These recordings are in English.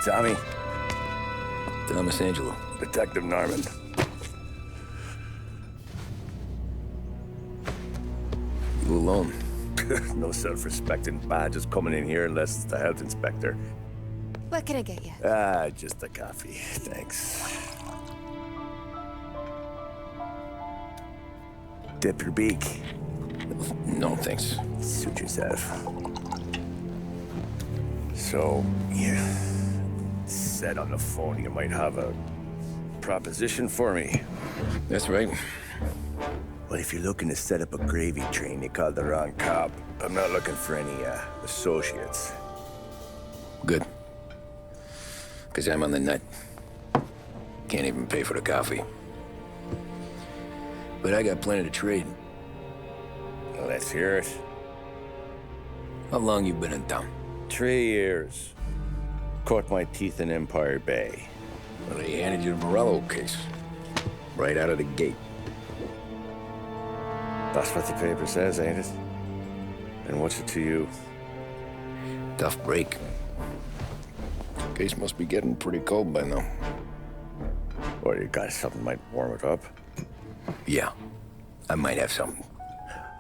Tommy. Thomas Angelo. Detective Norman. You alone? No self-respecting badges coming in here unless it's the health inspector. What can I get you? Just a coffee, thanks. Dip your beak. No, thanks. Suit yourself. So, you said on the phone you might have a proposition for me. That's right. Well, if you're looking to set up a gravy train, you called the wrong cop. I'm not looking for any, associates. Good. Because I'm on the nut. Can't even pay for the coffee. But I got plenty to trade. Well, let's hear it. How long you been in town? 3 years. Caught my teeth in Empire Bay. Well, they handed you the Morello case. Right out of the gate. That's what the paper says, ain't it? And what's it to you? Tough break. Case must be getting pretty cold by now. Or you got something might warm it up? Yeah, I might have something.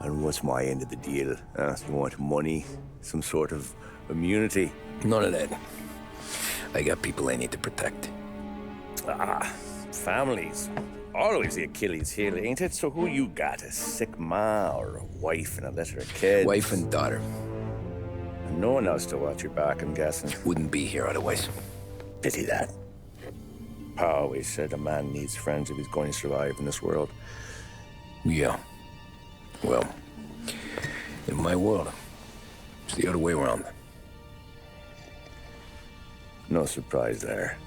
And what's my end of the deal? You want money? Some sort of immunity? None of that. I got people I need to protect. Families. Always the Achilles heel, ain't it? So who you got? A sick ma or a wife and a litter of kids? Wife and daughter. And no one else to watch your back, I'm guessing. Wouldn't be here otherwise. Pity that. Pa always said a man needs friends if he's going to survive in this world. Yeah. Well, in my world, it's the other way around. No surprise there.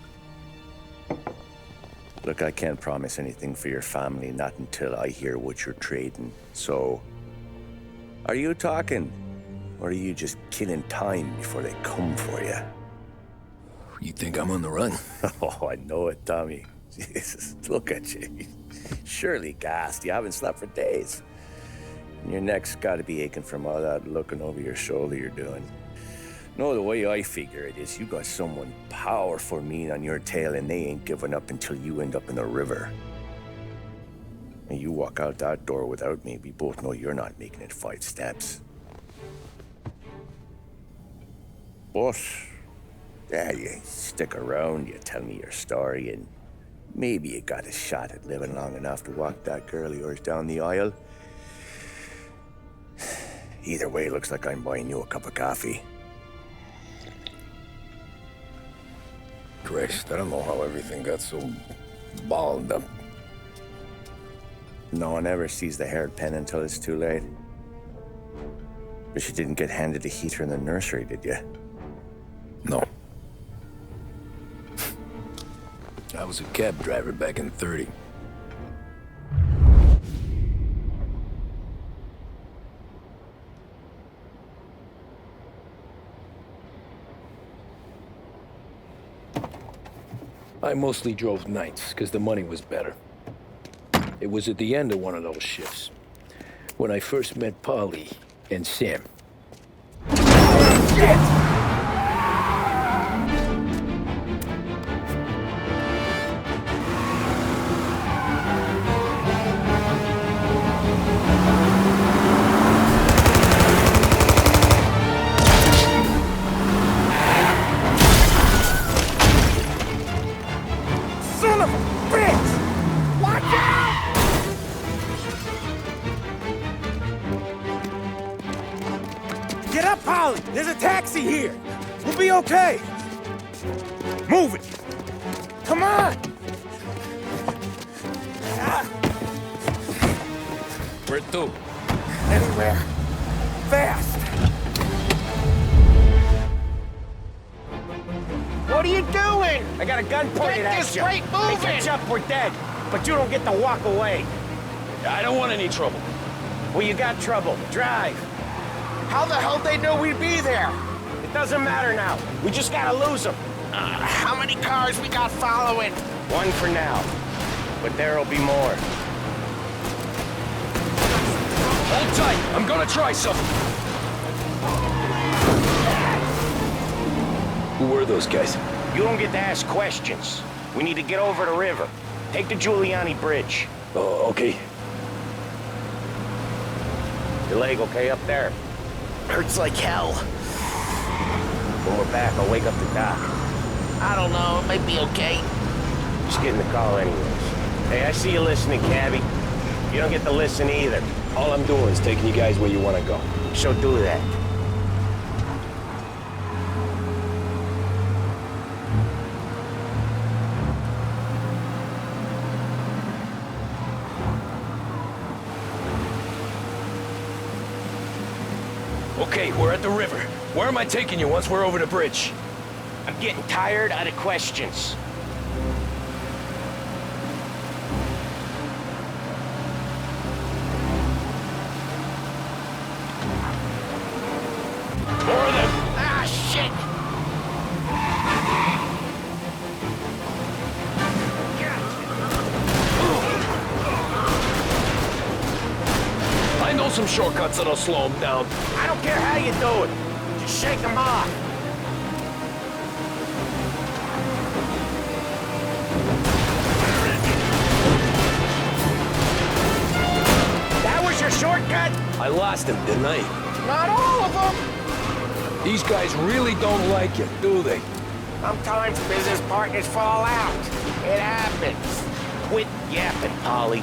Look, I can't promise anything for your family, not until I hear what you're trading. So, are you talking? Or are you just killing time before they come for you? You think I'm on the run? Oh, I know it, Tommy. Jesus, look at you. Surely gassed. You haven't slept for days. And your neck's got to be aching from all that looking over your shoulder you're doing. No, the way I figure it is you got someone powerful mean on your tail and they ain't giving up until you end up in the river. And you walk out that door without me, we both know you're not making it 5 steps. But, yeah, you stick around, you tell me your story, and maybe you got a shot at living long enough to walk that girl of yours down the aisle. Either way, looks like I'm buying you a cup of coffee. Christ, I don't know how everything got so balled up. No one ever sees the haired pen until it's too late. But you didn't get handed a heater in the nursery, did you? No. I was a cab driver back in '30. I mostly drove nights, because the money was better. It was at the end of one of those shifts, when I first met Polly and Sam. Shit! Get up, Polly! There's a taxi here! We'll be okay! Move it! Come on! Where to? Anywhere. Fast! What are you doing? I got a gun pointed at you. Get this right moving! Make a jump, we're dead. But you don't get to walk away. I don't want any trouble. Well, you got trouble. Drive. How the hell they know we'd be there? It doesn't matter now. We just gotta lose them. How many cars we got following? One for now. But there'll be more. Hold tight. I'm gonna try something. Who were those guys? You don't get to ask questions. We need to get over the river. Take the Giuliani Bridge. Oh, okay. Your leg okay up there? Hurts like hell. When we're back, I'll wake up the doc. I don't know, it might be okay. Just getting the call anyways. Hey, I see you listening, cabbie. You don't get to listen either. All I'm doing is taking you guys where you want to go. So do that. Okay, we're at the river. Where am I taking you once we're over the bridge? I'm getting tired of the questions. More of them! Ah, shit! I know some shortcuts that'll slow them down. I don't care how you do it. Just shake them off. That was your shortcut? I lost him, didn't I? Not all of them. These guys really don't like you, do they? Sometimes business partners fall out. It happens. Quit yapping, Polly.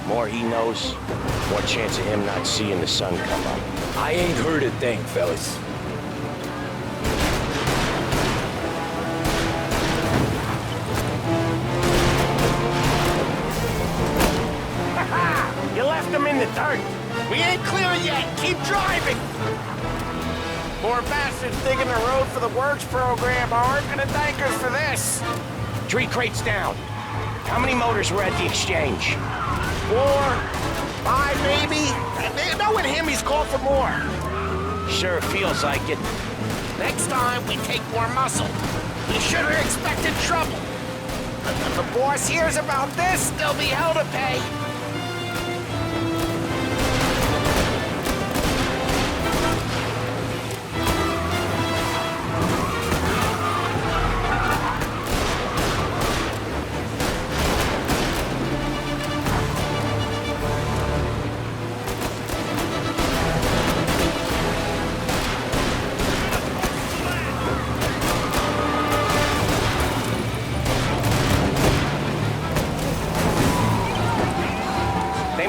More he knows, more chance of him not seeing the sun come up. I ain't heard a thing, fellas. You left him in the dirt. We ain't clear yet! Keep driving! More bastards digging the road for the works program aren't gonna thank us for this! 3 crates down. How many motors were at the exchange? 4, 5 maybe? Knowing him, he's called for more. Sure feels like it. Next time, we take more muscle. We should have expected trouble. If the boss hears about this, there'll be hell to pay.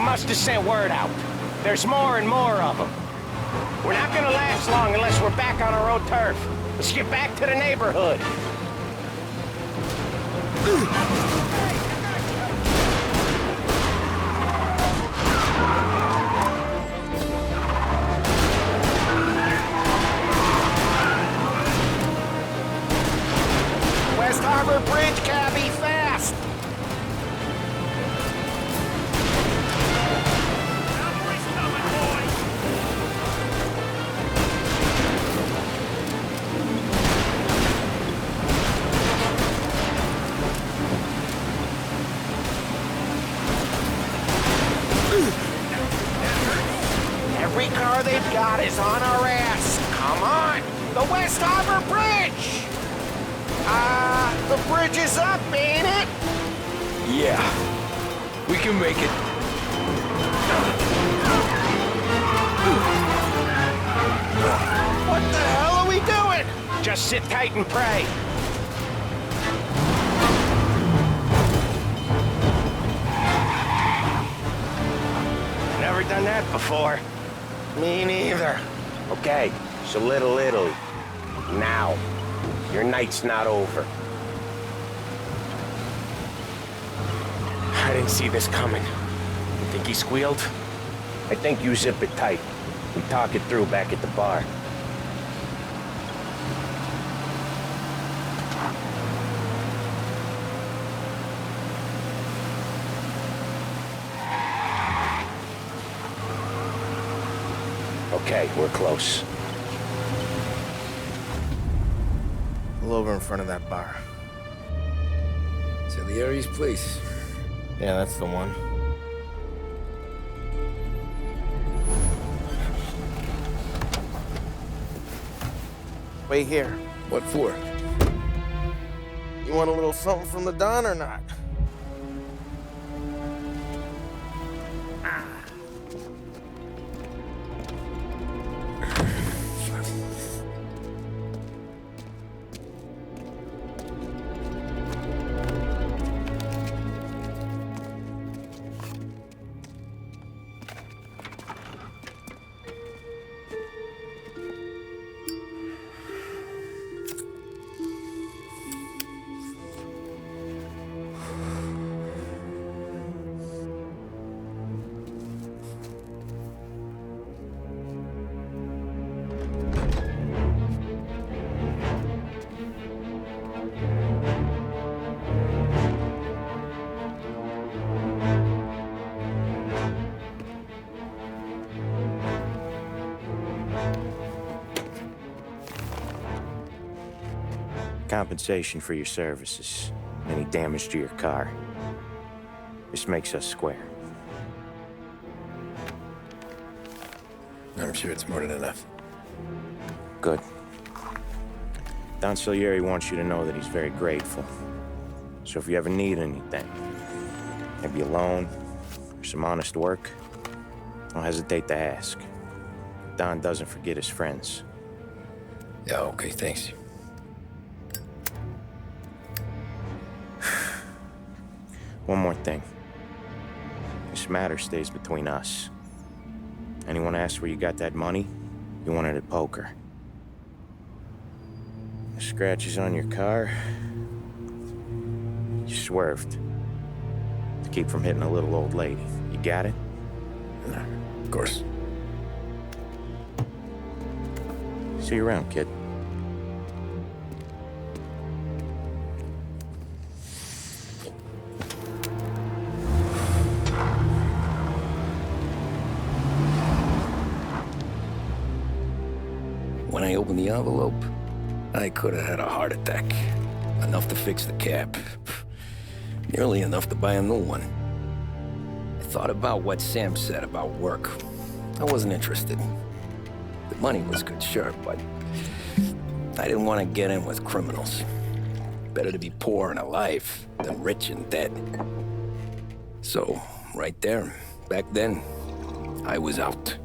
Must have sent word out. There's more and more of them. We're not gonna last long unless we're back on our own turf. Let's get back to the neighborhood. West Harbor Bridge, cabbie, fast! Every car they've got is on our ass. Come on! The West Harbor Bridge! The bridge is up, ain't it? Yeah. We can make it. What the hell are we doing? Just sit tight and pray. Never done that before. Me neither. Okay, so Little Italy. Now. Your night's not over. I didn't see this coming. You think he squealed? I think you zip it tight. We talk it through back at the bar. Okay, we're close. Pull over in front of that bar. Salieri's place. Yeah, that's the one. Wait here. What for? You want a little something from the Don or not? Compensation for your services. Any damage to your car. This makes us square. I'm sure it's more than enough. Good. Don Salieri wants you to know that he's very grateful. So if you ever need anything, maybe a loan or some honest work, don't hesitate to ask. Don doesn't forget his friends. Yeah, okay, thanks. One more thing. This matter stays between us. Anyone asks where you got that money, you won it at poker. The scratches on your car, you swerved. To keep from hitting a little old lady. You got it? No, of course. See you around, kid. When I opened the envelope, I could have had a heart attack. Enough to fix the cap. Nearly enough to buy a new one. I thought about what Sam said about work. I wasn't interested. The money was good, sure, but I didn't want to get in with criminals. Better to be poor and alive than rich and dead. So, right there, back then, I was out.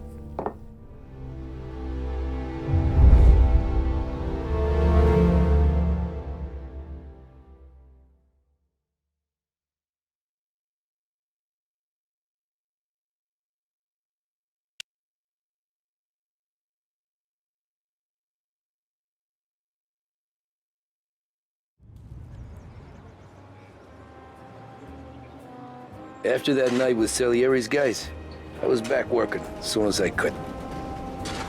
After that night with Salieri's guys, I was back working as soon as I could.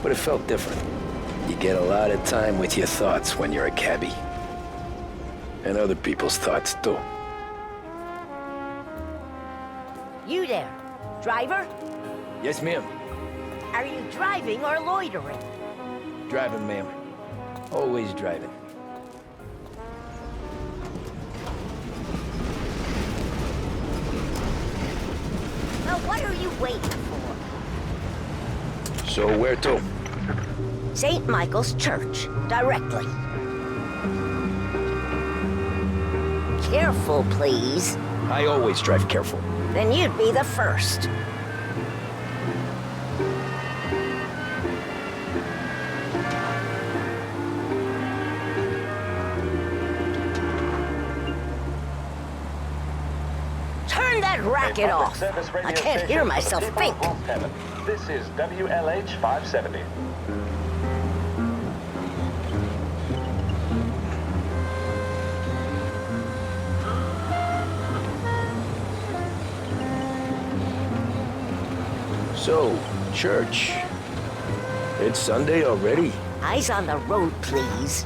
But it felt different. You get a lot of time with your thoughts when you're a cabbie. And other people's thoughts, too. You there, driver? Yes, ma'am. Are you driving or loitering? Driving, ma'am. Always driving. Well, what are you waiting for? So where to? St. Michael's Church, directly. Careful, please. I always drive careful. Then you'd be the first. Turn that racket off. I can't hear myself think. This is WLH 570. So, church. It's Sunday already? Eyes on the road, please.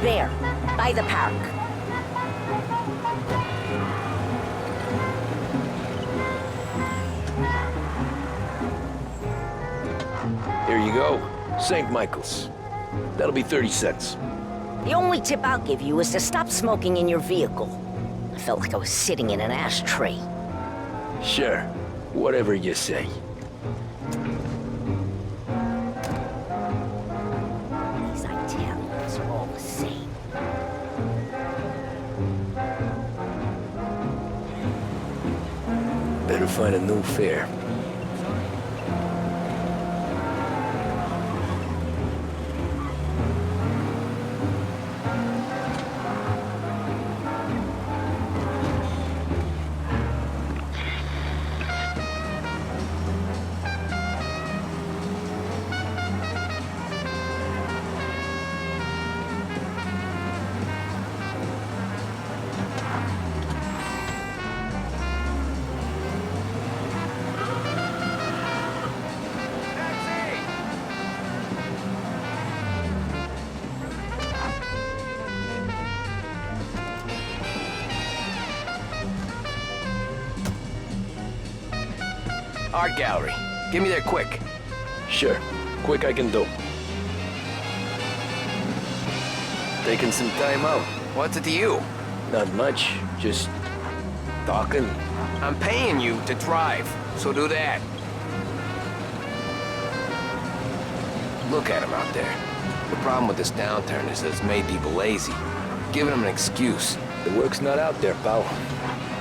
There, by the park. Here you go. St. Michael's. That'll be 30 cents. The only tip I'll give you is to stop smoking in your vehicle. I felt like I was sitting in an ashtray. Sure. Whatever you say. These Italians are all the same. Better find a new fare. Art gallery. Get me there quick. Sure. Quick I can do. Taking some time out. What's it to you? Not much. Just talking. I'm paying you to drive, so do that. Look at him out there. The problem with this downturn is that it's made people lazy. Giving them an excuse. The work's not out there, pal.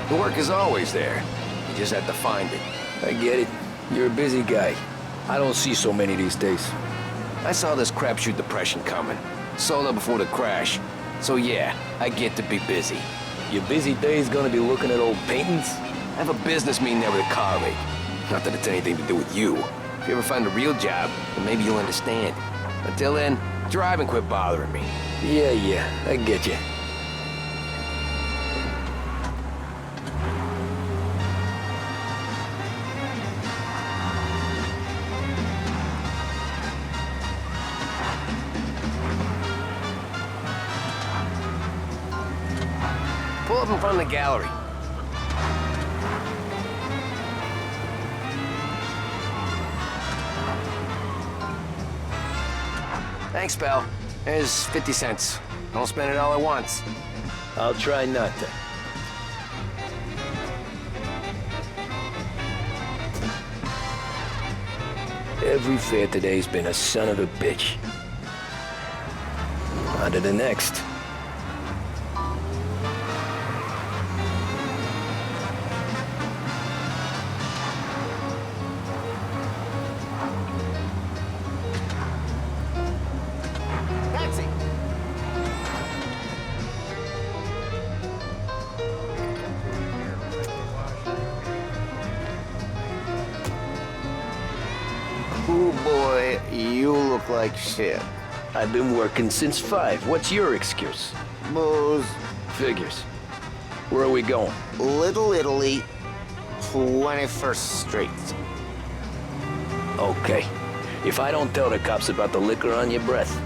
The work is always there. You just have to find it. I get it. You're a busy guy. I don't see so many these days. I saw this crapshoot depression coming. Sold up before the crash. So yeah, I get to be busy. Your busy day's gonna be looking at old paintings? I have a business meeting there with a car rig. Not that it's anything to do with you. If you ever find a real job, then maybe you'll understand. Until then, drive and quit bothering me. Yeah, I get you. Pull up in front of the gallery. Thanks, pal. There's 50 cents. Don't spend it all at once. I'll try not to. Every fare today's been a son of a bitch. On to the next. Taxi! Ooh, boy, you look like shit. I've been working since 5. What's your excuse? Booze. Figures. Where are we going? Little Italy, 21st Street. Okay. If I don't tell the cops about the liquor on your breath,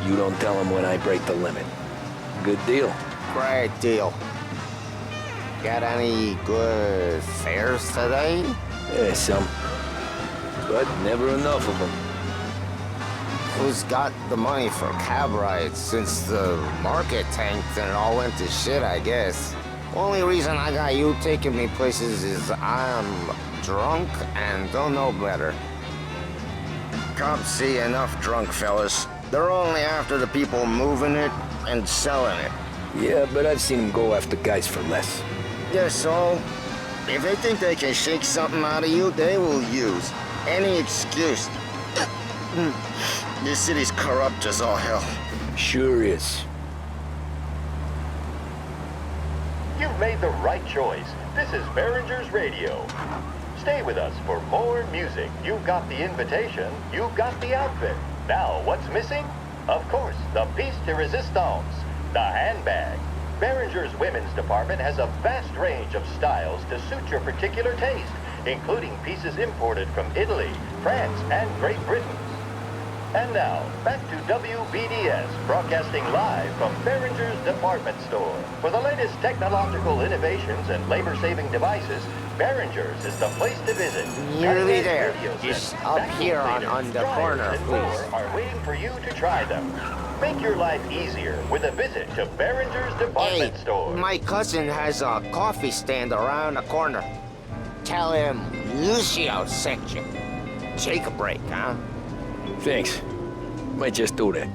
you don't tell them when I break the limit. Good deal. Great deal. Got any good fares today? Yeah, some. But never enough of them. Who's got the money for cab rides since the market tanked and it all went to shit, I guess? Only reason I got you taking me places is I'm drunk and don't know better. Cops see enough drunk fellas. They're only after the people moving it and selling it. Yeah, but I've seen them go after guys for less. Yeah, so if they think they can shake something out of you, they will use any excuse. This city's corrupt as all hell. Sure is. You've made the right choice. This is Behringer's Radio. Stay with us for more music. You've got the invitation, you've got the outfit. Now, what's missing? Of course, the piece de resistance, the handbag. Behringer's women's department has a vast range of styles to suit your particular taste, including pieces imported from Italy, France, and Great Britain. And now, back to WBDS, broadcasting live from Behringer's Department Store. For the latest technological innovations and labor-saving devices, Behringer's is the place to visit. Nearly there. Just up here on the corner, please. Are waiting for you to try them. Make your life easier with a visit to Behringer's Department Store. My cousin has a coffee stand around the corner. Tell him Lucio sent you. Take a break, huh? Thanks. Might just do that.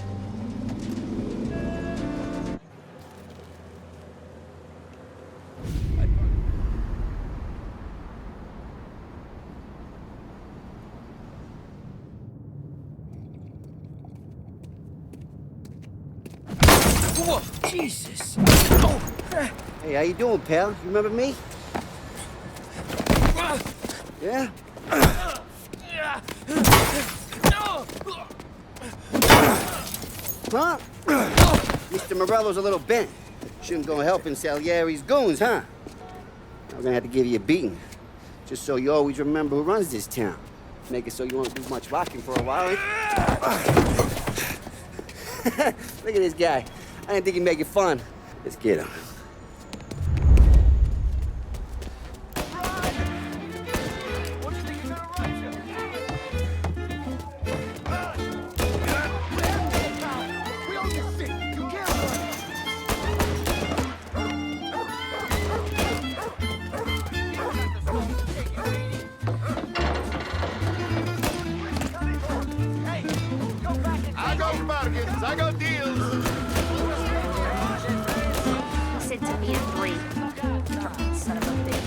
Whoa, Jesus. Oh. Hey, how you doing, pal? You remember me? Yeah? Huh? Mr. Morello's a little bent. Shouldn't go helping Salieri's goons, huh? I'm gonna have to give you a beating. Just so you always remember who runs this town. Make it so you won't do much rocking for a while. Look at this guy. I didn't think he'd make it fun. Let's get him. I got deals. Sit to me at 3. Son of a bitch.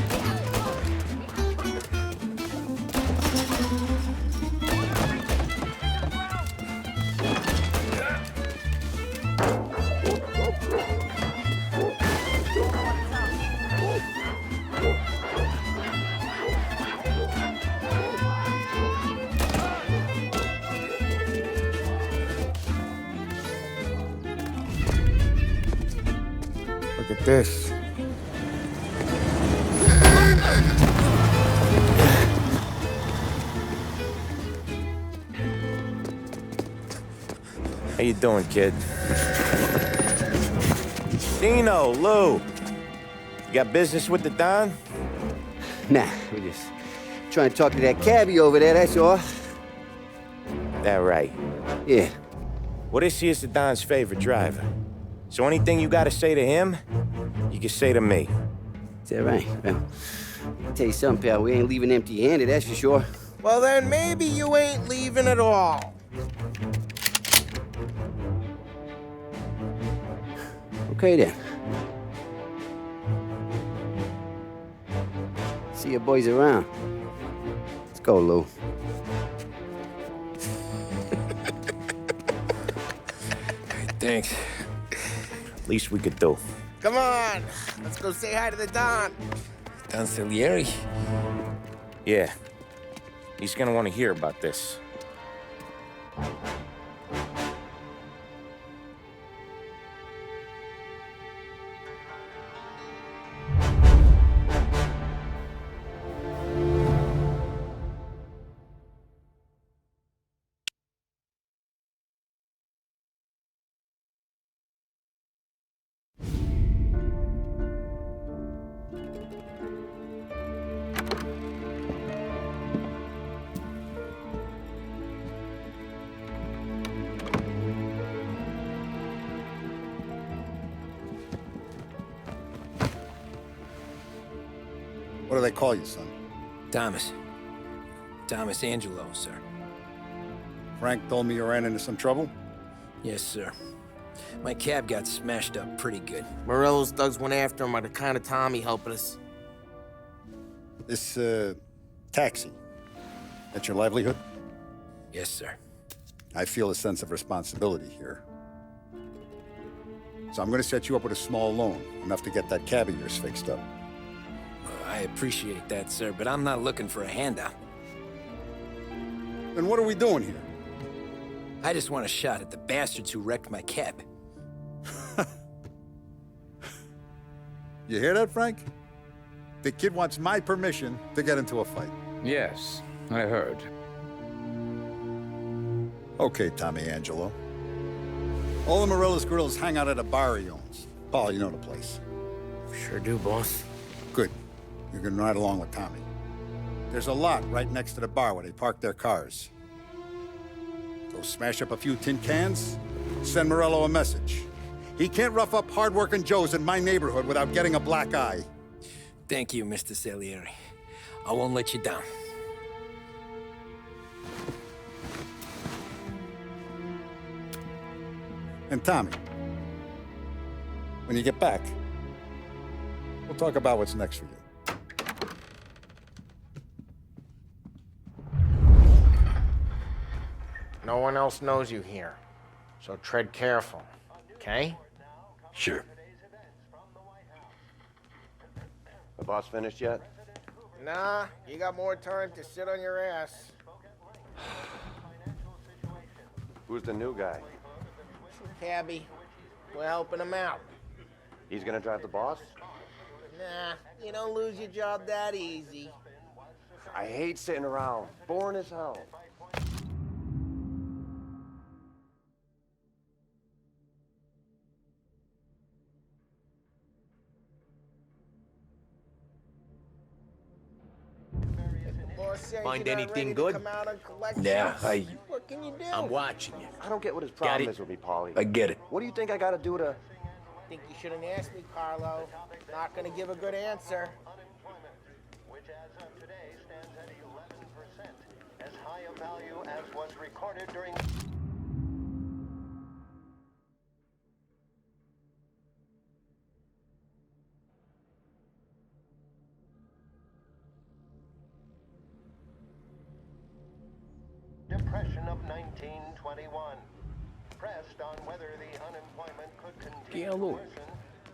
Look at this. How you doing, kid? Dino, Lou. You got business with the Don? Nah, we're just trying to talk to that cabbie over there, that's all. That right. Yeah. Well, this here's the Don's favorite driver. So anything you gotta say to him, you can say to me. Is that right? Well, I'll tell you something, pal. We ain't leaving empty-handed, that's for sure. Well, then maybe you ain't leaving at all. Okay, then. See your boys around. Let's go, Lou. Thanks. Least we could do. Come on, let's go say hi to the Don. Don Salieri? Yeah. He's gonna want to hear about this. What do they call you, son? Thomas. Tommy Angelo, sir. Frank told me you ran into some trouble? Yes, sir. My cab got smashed up pretty good. Morello's thugs went after him by the kind of Tommy helping us. This, taxi. That's your livelihood? Yes, sir. I feel a sense of responsibility here. So I'm gonna set you up with a small loan, enough to get that cab of yours fixed up. I appreciate that, sir, but I'm not looking for a handout. Then what are we doing here? I just want a shot at the bastards who wrecked my cab. You hear that, Frank? The kid wants my permission to get into a fight. Yes, I heard. Okay, Tommy Angelo. All the Morello's girls hang out at a bar he owns. Paul, you know the place. Sure do, boss. Good. You can ride along with Tommy. There's a lot right next to the bar where they park their cars. Go smash up a few tin cans, send Morello a message. He can't rough up hard-working Joes in my neighborhood without getting a black eye. Thank you, Mr. Salieri. I won't let you down. And Tommy, when you get back, we'll talk about what's next for you. No one else knows you here, so tread careful, okay? Sure. The boss finished yet? Nah, you got more time to sit on your ass. Who's the new guy? Cabby, we're helping him out. He's gonna drive the boss? Nah, you don't lose your job that easy. I hate sitting around. Boring as hell. Find anything good? Yeah, What can you do? I'm watching you. I don't get what his problem is with me, Paulie. I get it. What do you think I gotta do to... Think you shouldn't ask me, Carlo. Not gonna give a good answer. Which as of today stands at 11%, as high a value as was recorded during... Depression of 1921. Pressed on whether the unemployment could continue to worsen,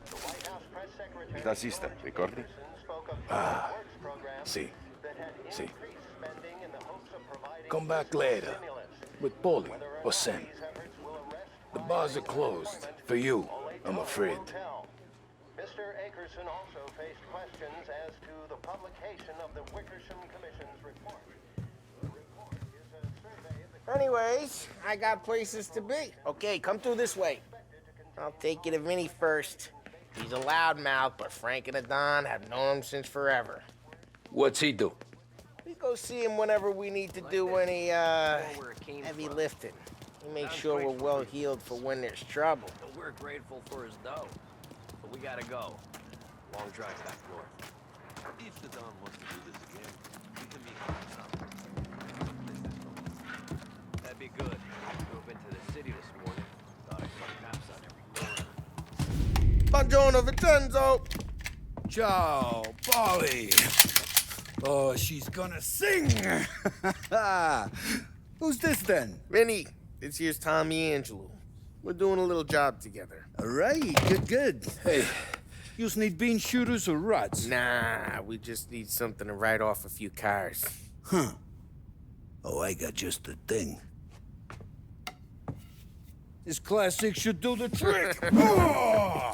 the White House press secretary... Da assista, ricordi? ...spoke of Ah, works programs sì, that had sì. increased spending in the hopes of providing Come back fiscal later. stimulus. With Paulie Whether or or not Sam. these efforts will arrest The bars are closed. For you, I'm afraid. Mr. Akerson also faced questions as to the publication of the Wickersham Commission's report. The report is a survey of the... Anyways, I got places to be. Okay, come through this way. I'll take you to Vinny first. He's a loudmouth, but Frank and the Don have known him since forever. What's he do? We go see him whenever we need to do any, heavy lifting. He makes sure we're well healed for when there's trouble. We're grateful for his dough, but we gotta go. Long drive back north. If the Don wants to do this again, we can meet him somewhere. That'd be good. Drove into the city this morning. Thought I saw cops on every corner. Buongiorno, Vincenzo! Ciao, Polly. Oh, she's gonna sing. Who's this then? Vinny, this here's Tommy Angelo. We're doing a little job together. All right, good. Hey, You just need bean shooters or rods? Nah, we just need something to write off a few cars. Huh. Oh, I got just the thing. This classic should do the trick. Oh!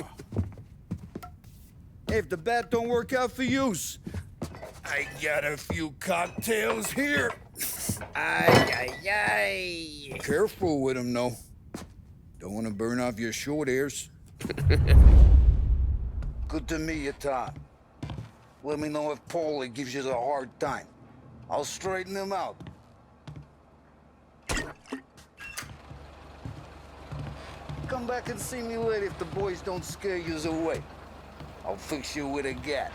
Hey, if the bat don't work out for yous, I got a few cocktails here. Ay, ay, ay. Careful with them, though. Don't want to burn off your short hairs. Good to meet you, Tom. Let me know if Paulie gives you the hard time. I'll straighten him out. Come back and see me later if the boys don't scare yous away. I'll fix you with a gat.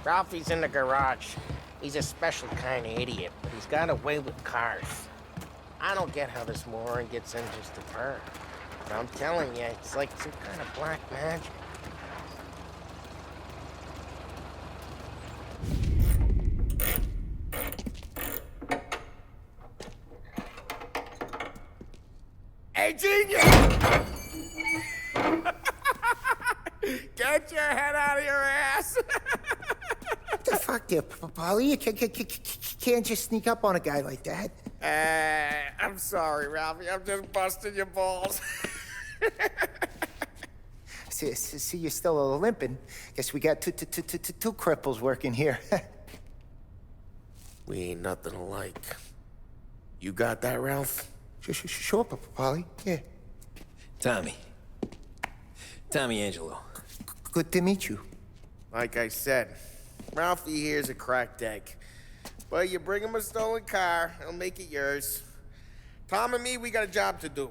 Ralphie's in the garage. He's a special kind of idiot, but he's got a way with cars. I don't get how this moron gets engines to burn. But I'm telling you, it's like some kind of black magic. Hey, genius! Get your head out of your ass! What the fuck there, Paulie? You can't just sneak up on a guy like that. I'm sorry, Ralphie. I'm just busting your balls. See, you're still limping. Guess we got two cripples working here. We ain't nothing alike. You got that, Ralph? Sure, Polly. Yeah. Tommy. Tommy Angelo. Good to meet you. Like I said, Ralphie here's a cracked egg. But you bring him a stolen car, he'll make it yours. Tom and me, we got a job to do.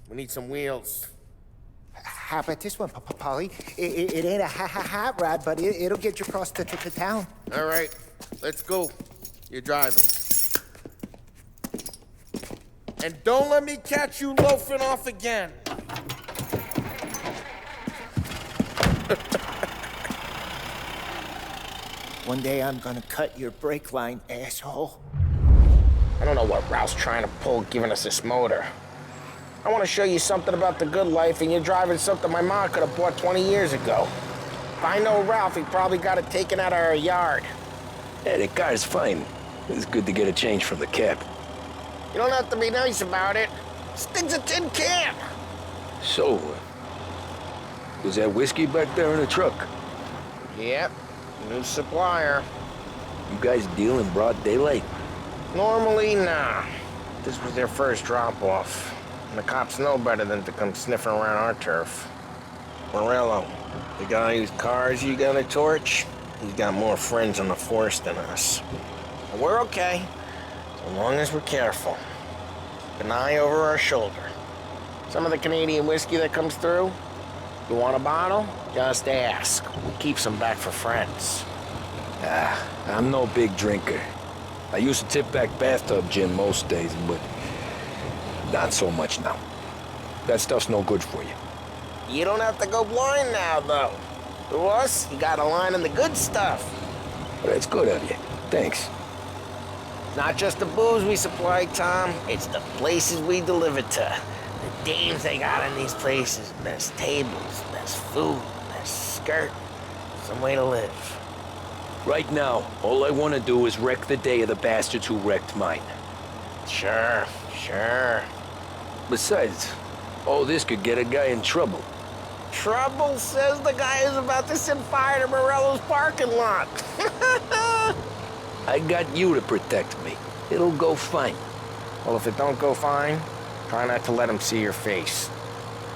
We need some wheels. How about this one, Polly? It ain't a hot rod, but it'll get you across to town. All right, let's go. You're driving. And don't let me catch you loafing off again. One day I'm gonna cut your brake line, asshole. I don't know what Ralph's trying to pull giving us this motor. I want to show you something about the good life, and you're driving something my mom could have bought 20 years ago. If I know Ralph, he probably got it taken out of our yard. Yeah, the car's fine. It's good to get a change from the cab. You don't have to be nice about it. This thing's a tin can. So, was that whiskey back there in the truck? Yep, new supplier. You guys deal in broad daylight? Normally, nah. This was their first drop-off. And the cops know better than to come sniffing around our turf. Morello, the guy whose cars you got a torch, he's got more friends on the force than us. And we're okay, so long as we're careful. Keep an eye over our shoulder. Some of the Canadian whiskey that comes through, you want a bottle? Just ask. We keep some back for friends. I'm no big drinker. I used to tip back bathtub gin most days, but not so much now. That stuff's no good for you. You don't have to go blind now, though. To us, you got a line in the good stuff. But it's good of you. Thanks. It's not just the booze we supply, Tom. It's the places we deliver to. The dames they got in these places. Best tables, best food, best skirt. Some way to live. Right now, all I want to do is wreck the day of the bastards who wrecked mine. Sure. Besides, all this could get a guy in trouble. Trouble says the guy is about to set fire to Morello's parking lot. I got you to protect me. It'll go fine. Well, if it don't go fine, try not to let him see your face.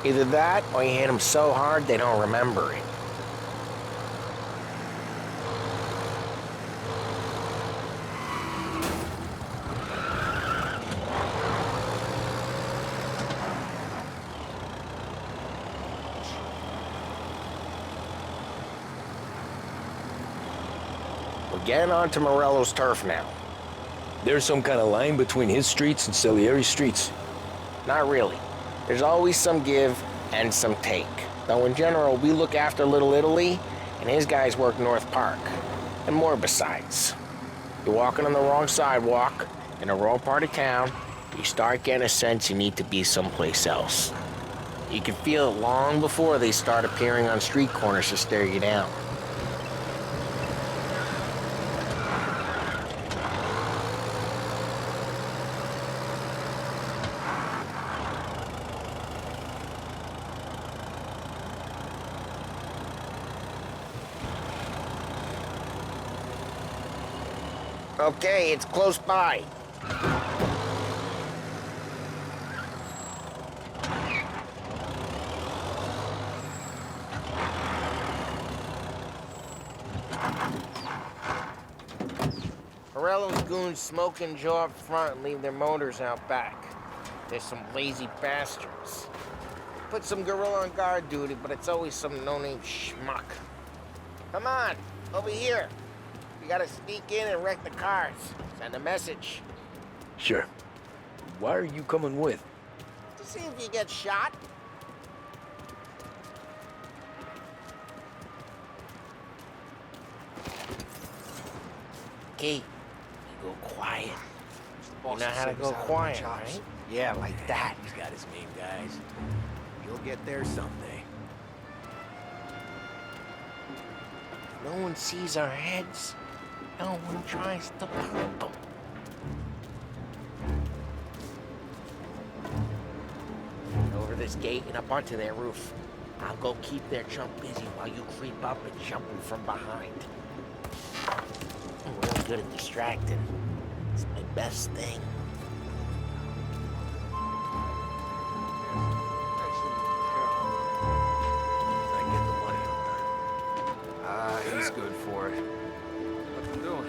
Either that, or you hit him so hard they don't remember it. We're getting onto Morello's turf now. There's some kind of line between his streets and Salieri's streets? Not really. There's always some give and some take. Though in general, we look after Little Italy, and his guys work North Park. And more besides. You're walking on the wrong sidewalk, in the wrong part of town, you start getting a sense you need to be someplace else. You can feel it long before they start appearing on street corners to stare you down. Okay, it's close by. Morello's goons smoke and jaw up front and leave their motors out back. They're some lazy bastards. Put some gorilla on guard duty, but it's always some no-name schmuck. Come on, over here. We gotta sneak in and wreck the cars. Send a message. Sure. Why are you coming with? To see if you get shot. Okay, you go quiet. You know how to go quiet, right? Yeah, like that. He's got his name, guys. You'll get there someday. No one sees our heads. No one tries to pop them. Over this gate and up onto their roof. I'll go keep their chump busy while you creep up and jump them from behind. I'm really good at distracting. It's my best thing. He's good for it. What's he doing?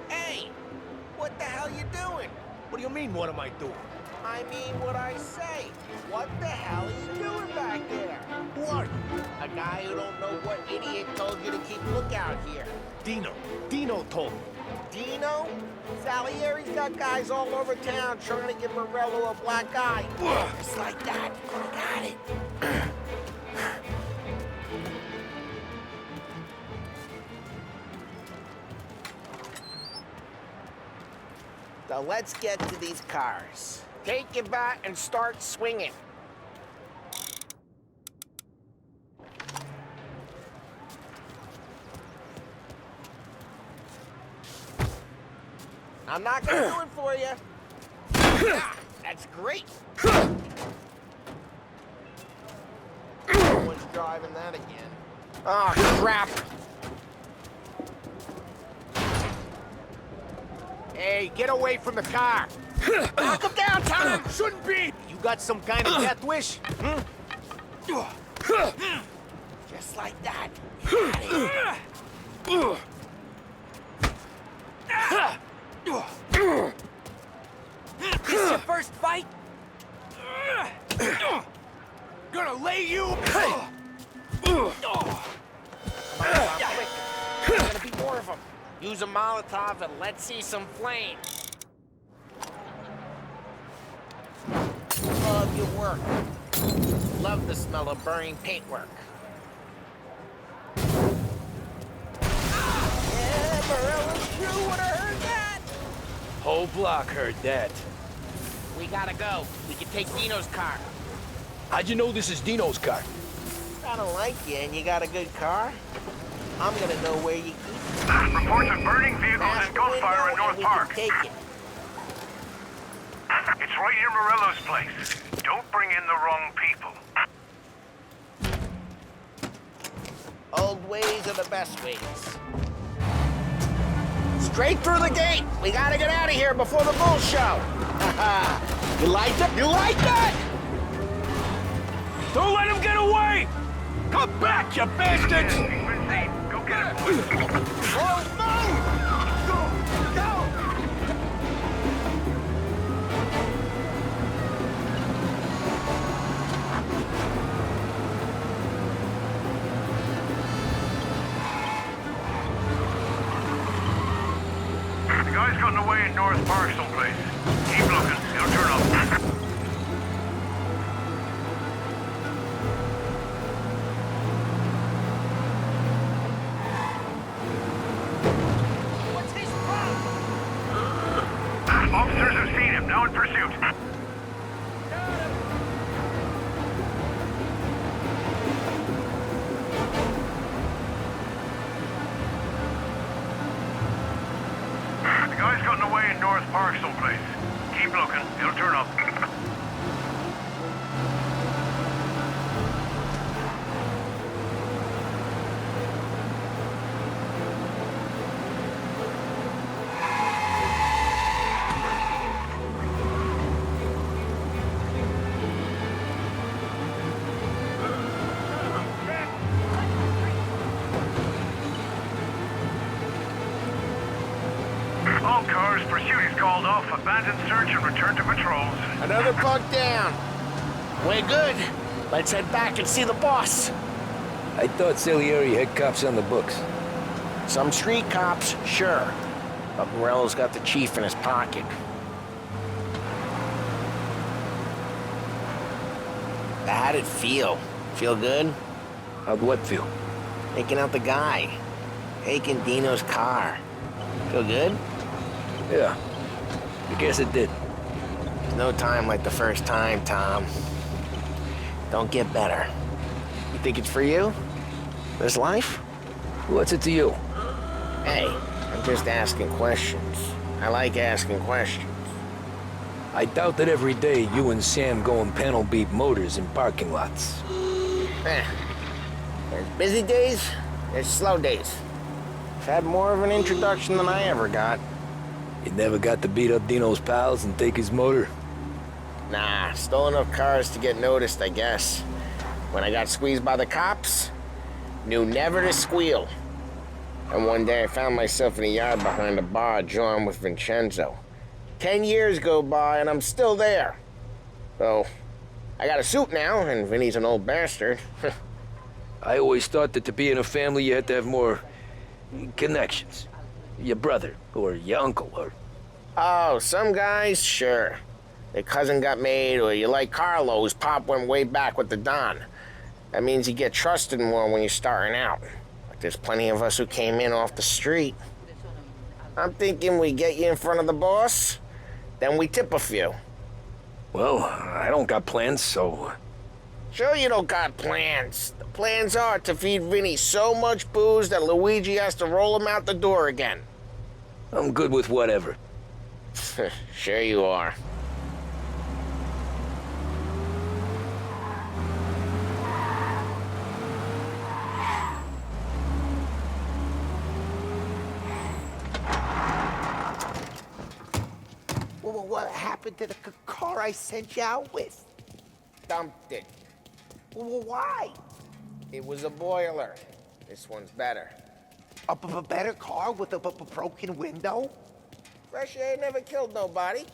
Hey! What the hell you doing? What do you mean, what am I doing? I mean what I say. What the hell are you doing back there? Who are you? A guy who don't know what idiot told you to keep lookout here. Dino. Dino told me. Dino? Salieri's got guys all over town trying to give Morello a black eye. Just like that. Got it. So let's get to these cars. Take your bat and start swinging. I'm not gonna do it for you. That's great. Someone's driving that again. Oh, crap. Hey, get away from the car. Knock him down, Tom. Shouldn't be! You got some kind of death wish? Just like that. This your first fight? Gonna lay you! Come on, quick. There's gonna be more of them. Use a Molotov and let's see some flame. Love your work. Love the smell of burning paintwork. Yeah, Morello's crew would have heard that. Whole block heard that. We gotta go. We can take Dino's car. How'd you know this is Dino's car? I don't like you and you got a good car. I'm gonna know where you keep it. Reports of burning vehicles and gunfire in North Park. Take it. It's right near Morello's place. Don't bring in the wrong people. Old ways are the best ways. Straight through the gate. We gotta get out of here before the bull show. You like that? You like that? Don't let him get away! Come back, you bastards! Go get him, boys. Oh, no! Go! Go! The guy's gotten away in North Park someplace. Keep looking. He'll turn up. What's his problem? Officers have seen him. Now in pursuit. The guy's gotten away in North Park someplace. Keep looking. He'll turn up. All cars, pursuit is called off. Abandon search and return to patrols. Another bug down. We're good. Let's head back and see the boss. I thought Salieri had cops on the books. Some street cops, sure. But Morello's got the chief in his pocket. How'd it feel? Feel good? How'd what feel? Taking out the guy. Taking Dino's car. Feel good? Yeah, I guess it did. There's no time like the first time, Tom. Don't get better. You think it's for you? This life? What's it to you? Hey, I'm just asking questions. I like asking questions. I doubt that every day you and Sam go and panel beat motors in parking lots. There's busy days, there's slow days. I've had more of an introduction than I ever got. You never got to beat up Dino's pals and take his motor? Nah, stole enough cars to get noticed, I guess. When I got squeezed by the cops, knew never to squeal. And one day I found myself in a yard behind a bar drawn with Vincenzo. 10 years go by and I'm still there. So, I got a suit now, and Vinny's an old bastard. I always thought that to be in a family you had to have more connections. Your brother, or your uncle, or... Oh, some guys, sure. Their cousin got made, or you like Carlos, Pop went way back with the Don. That means you get trusted more when you're starting out. But there's plenty of us who came in off the street. I'm thinking we get you in front of the boss, then we tip a few. Well, I don't got plans, so... Sure you don't got plans. The plans are to feed Vinny so much booze that Luigi has to roll him out the door again. I'm good with whatever. Sure you are. Well, what happened to the car I sent you out with? Dumped it. Well, why? It was a boiler. This one's better. A better car with a broken window? Fresh air never killed nobody.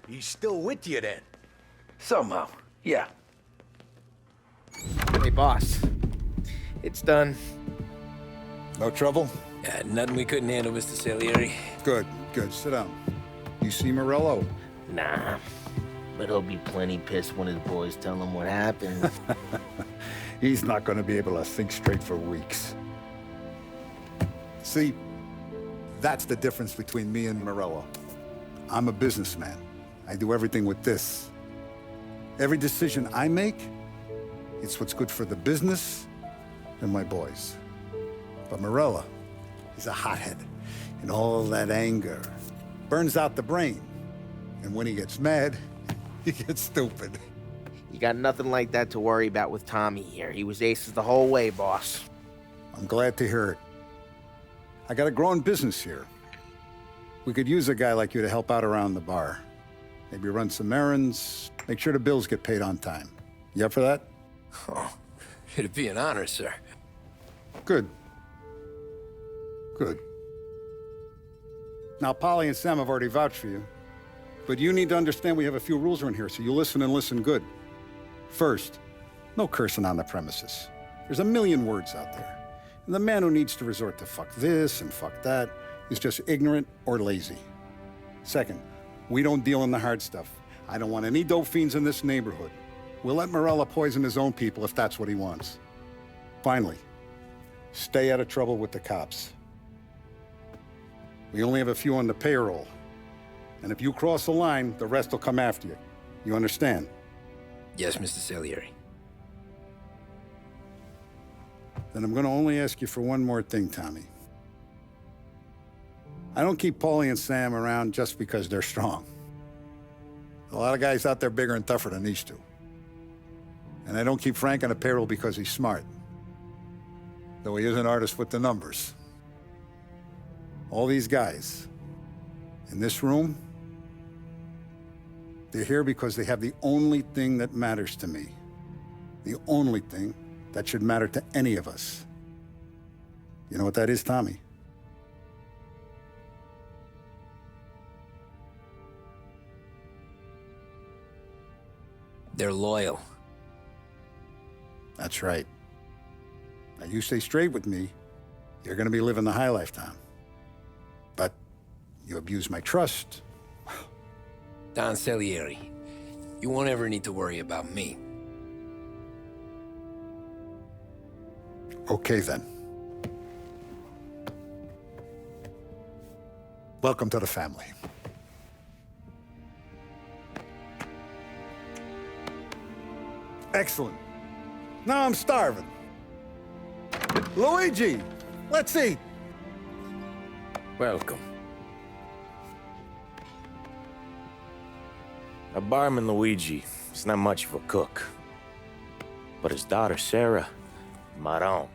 He's still with you then? Somehow, yeah. Hey, boss. It's done. No trouble? Yeah, nothing we couldn't handle, Mr. Salieri. Good, good. Sit down. You see Morello? Nah, but he'll be plenty pissed when his boys tell him what happened. He's not going to be able to think straight for weeks. See, that's the difference between me and Morello. I'm a businessman. I do everything with this. Every decision I make, it's what's good for the business and my boys. But Morello, he's a hothead. And all that anger burns out the brain. And when he gets mad, he gets stupid. You got nothing like that to worry about with Tommy here. He was aces the whole way, boss. I'm glad to hear it. I got a growing business here. We could use a guy like you to help out around the bar. Maybe run some errands, make sure the bills get paid on time. You up for that? Oh, it'd be an honor, sir. Good. Good. Now, Polly and Sam have already vouched for you. But you need to understand we have a few rules around here, so you listen and listen good. First, no cursing on the premises. There's a million words out there. And the man who needs to resort to fuck this and fuck that is just ignorant or lazy. Second, we don't deal in the hard stuff. I don't want any dope fiends in this neighborhood. We'll let Morello poison his own people if that's what he wants. Finally, stay out of trouble with the cops. We only have a few on the payroll. And if you cross the line, the rest will come after you. You understand? Yes, Mr. Salieri. Then I'm going to only ask you for one more thing, Tommy. I don't keep Paulie and Sam around just because they're strong. A lot of guys out there bigger and tougher than these two. And I don't keep Frank on the payroll because he's smart. Though he is an artist with the numbers. All these guys in this room, they're here because they have the only thing that matters to me. The only thing that should matter to any of us. You know what that is, Tommy? They're loyal. That's right. Now, you stay straight with me, you're gonna be living the high life, Tom. But you abuse my trust. Don Salieri, you won't ever need to worry about me. Okay, then. Welcome to the family. Excellent. Now I'm starving. Luigi, let's eat. Welcome. Our barman Luigi is not much of a cook. But his daughter Sarah, Maron.